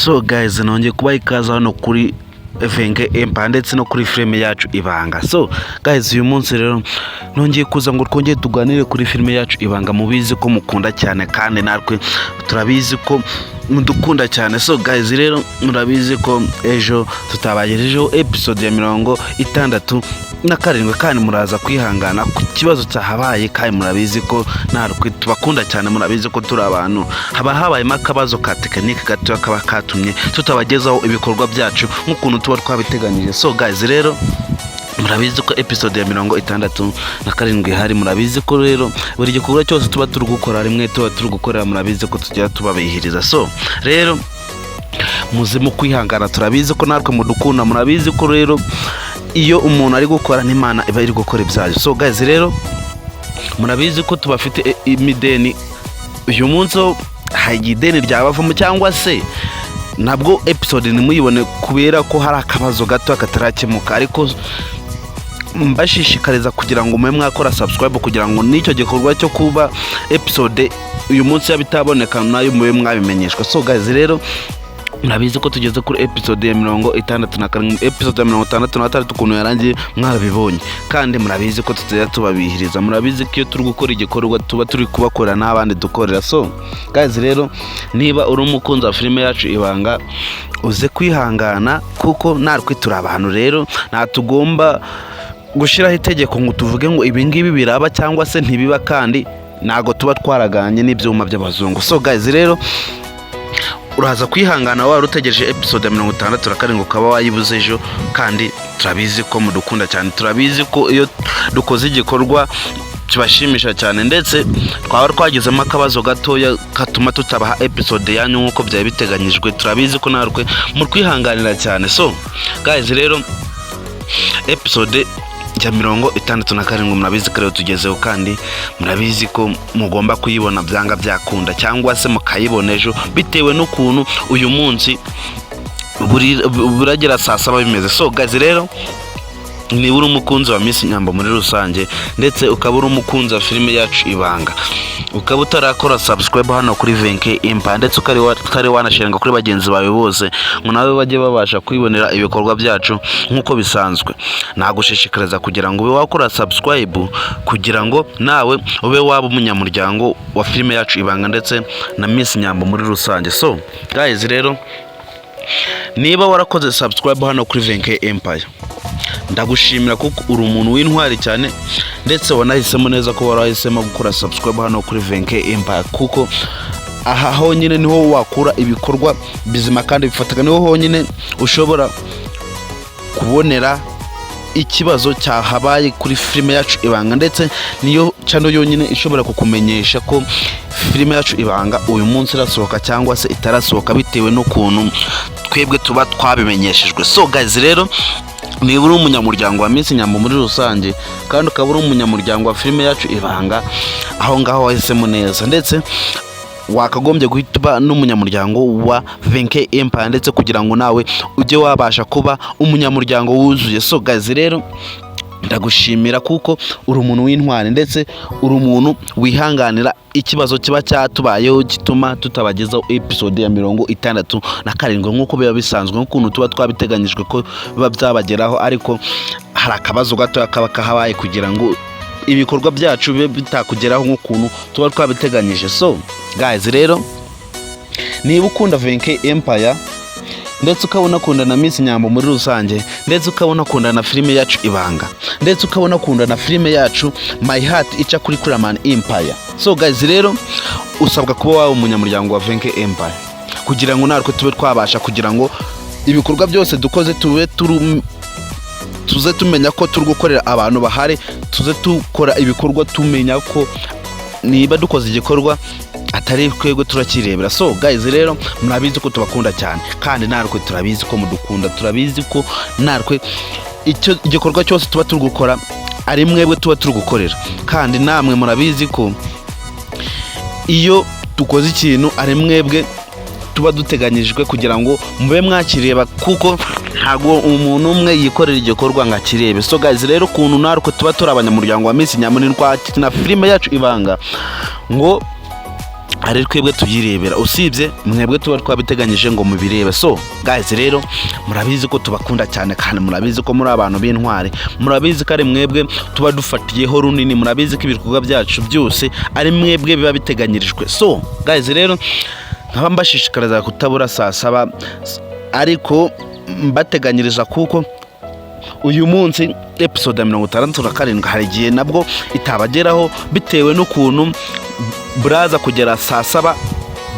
So guys, nongeye kubaha ikaze hano kuri Venke Empire ndetse no kuri filime yacu Ibanga. So guys, uyu munsi rero nongeye kuza ngo twongeye tuganire kuri filime yacu Ibanga. Mubizi ko mukunda cyane kandi natwe turabizi ko mudukunda cyane. So guys, rero murabizi ko ejo tutabagejejeho episode ya 67 kandi muraza kwihangana ku kibazo cyahabaye, kandi murabizi ko natwe tubakunda cyane. Murabizi ko turi abantu habayemo akabazo ka tekinike gato kaba katumye tutabagezaho ibikorwa byacu nk'ukuntu tuba twabiteganyije. So guys, rero murabizi ko episode ya 67 hari. Murabizi ko rero buri gikorwa cyose tuba turi gukora rimwe tuba turi gukorera, murabizi ko tujya tubabihiriza. So rero muzimu kwihangana, turabizi ko natwe mudukunda. Murabizi ko rero iyo umuntu ari gukora n'Imana iba iri gukora ibyayo. So guys, rero murabizi ko tubafite imideni uyu munsi. Hari ideni ryabavamo cyangwa se nabwo episode nimuyibone kubera ko hari akabazo gato katarakemuka, ariko mbashishikariza kugira ngo mwe mwakora subscribe kugira ngo nicyo gikorwa cyo kuba episode uyu munsi yabitaboneka nayo mwe mwabimenyeshwa. So guys, rero murabizi ko tugeze kuri episode ya 67. Episode ya 63 ukuntu yarangiye mwabibonye, kandi murabizi ko tutajya tubabihiriza. Murabizi ko iyo turi gukora igikorwa tuba turi kubakora n'abandi dukorera. So guys, rero niba uri umukunzi wa filime yacu Ibanga, uze kwihangana kuko natwe turi abantu. Rero natugomba gushiraho itegeko ngo tuvuge ngo ibi ngibi biraba cyangwa se ntibiba, kandi nago tuba twaraganye n'ibyuma by'abazungu. So guys, rero uraza kwihangana wari utegereje episode ya 67 ukaba wayibuze ejo, kandi turabizi ko mudukunda cyane. Turabizi ko iyo dukoze igikorwa kibashimisha cyane, ndetse twaba twagezemo akabazo gatoya katuma tutabaha episode yanyu nk'uko byari biteganyijwe. Turabizi ko narwe mu kwihanganira cyane. So guys, rero episode ya 67 murabizi ko rero tugezeho, kandi murabizi ko mugomba kuyibona byanga byakunda cyangwa se mukayibona ejo bitewe n'ukuntu uyu munsi buragira saa 7 bimeze. So guys, rero ni uri umukunzi wa Miss Nyambo muri rusange, ndetse ukaba uri umukunzi wa filime yacu Ibanga, ukaba utarakora subscribe hano kuri Venke Empire, ndetse ukari wanasharinga kuri bagenzi bawe bose ngo nawe bajye babasha kwibonera ibikorwa byacu nk'uko bisanzwe, nagushishikariza kugira ngo ube wakora subscribe kugira ngo nawe ube waba umunyamuryango wa filime yacu Ibanga ndetse na Miss Nyambo muri rusange. So guys, rero niba warakoze subscribe hano kuri Venke Empire, ndagushimira kuko uri umuntu w'intwari cyane, ndetse wanahisemo neza ko warahisemo gukora subscribe hano kuri Venke Empire, kuko aha honyine niho wakura ibikorwa bizima kandi bifataka. Niho honyine ushobora kubonera ikibazo cyahabaye kuri filime yacu Ibanga, ndetse niyo channel yonyine ishobora kukumenyesha ko filime yacu Ibanga uyu munsi irasohoka cyangwa se itarasohoka bitewe n'ukuntu twebwe tuba twabimenyeshejwe. So guys, rero niba uri umunyamuryango wa Miss Nyambo muri rusange, kandi ukaba uri umunyamuryango wa filime yacu Ibanga, aho ngaho wahisemo neza, ndetse wakagombye guhita n'umunyamuryango wa Venke Empire, ndetse kugira ngo nawe ujye wabasha kuba umunyamuryango wuzuye. So guys, rero ndagushimira kuko uri umuntu w'intwari, ndetse uri umuntu wihanganira ikibazo kiba cyatubayeho gituma tutabagezaho episode ya 67 nk'uko biba bisanzwe, nk'ukuntu tuba twabiteganyijwe ko biba byabageraho, ariko hari akabazo gato kaba kahabaye kugira ngo ibikorwa byacu bibe bitakugeraho nk'ukuntu tuba twabiteganyije. So guys, rero niba ukunda Venke Empire, ndetse ukabona kunda na Miss Nyambo muri rusange, ndetse ukabona kunda na filime yacu Ibanga, ndetse ukabona kunda na filime yacu My Heart ica kuri Kuraman Empire. So guys, rero usabwa kuba wawe umunyamuryango wa Venke Empire kugira ngo natwe tube twabasha kugira ngo ibikorwa byose dukoze tuze tumenya ko turi gukorera abantu bahari, tuze tukora ibikorwa tumenya ko niba dukoze igikorwa atari twebwe turakirebera. So guys, rero murabizi ko tubakunda cyane, kandi natwe turabizi ko mudukunda. Turabizi ko natwe icyo igikorwa cyose tuba turi gukora ari mwebwe tuba turi gukorera, kandi namwe murabizi ko iyo dukoze ikintu ari mwebwe tuba duteganyijwe kugira ngo mube mwakireba, kuko ntago umuntu umwe yikorera igikorwa ngakirebe. So guys, rero kuntu natwe tuba turi abanyamuryango wa Miss Nyambo na filime yacu Ibanga ngo ari twebwe tuyirebera, usibye mwebwe tuba twabiteganyije ngo mubirebe. So guys rero murabizi ko tubakunda cyane kandi murabizi ko muri abantu b'intwari, murabizi ko ari mwebwe tuba dufatiyeho runini, murabizi ko ibikorwa byacu byose ari mwebwe biba biteganyirijwe. So guys rero nkaba mbashishikariza kutabura saa 7 ariko mbateganyiriza kuko uyu munsi episode ya 67 hari igihe nabwo itabageraho bitewe n'ukuntu buraza kugera saa 7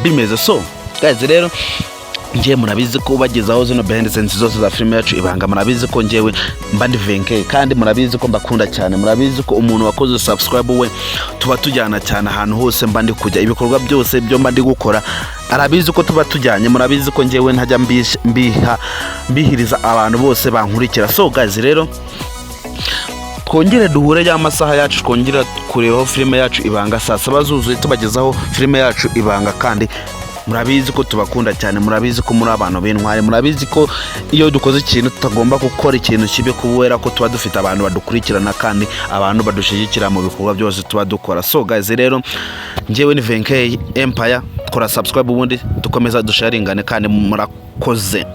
bimeze. So guys rero ngiye murabizi ko bagezaho zino behind the scenes zose za filime yacu ibanga, murabizi ko ngewe mba ndi Venke kandi murabizi ko mbakunda cyane, murabizi ko umuntu wakoze subscribe we tuba tujyana cyane ahantu hose mba ndi kujya, ibikorwa byose byo mba ndi gukora arabizi ko tuba tujyanye, murabizi ko ngewe ntajya mbihiriza abantu bose bankurikira. So guys rero twongere duhure ya masaha yacu, twongera kurebaho filime yacu ibanga saa 7 zuzuye tubagezaho filime yacu ibanga, kandi murabizi ko tubakunda cyane, murabizi ko muri abantu b'intwari, murabizi ko iyo dukoze ikintu tutagomba gukora ikintu kibe kubera ko tuba dufite abantu badukurikirana kandi abantu badushigikira mu bikorwa byose tuba dukora. So guys rero ngewe ni Venke Empire, kora subscribe ubundi dukomeza dusharingane kandi murakoze.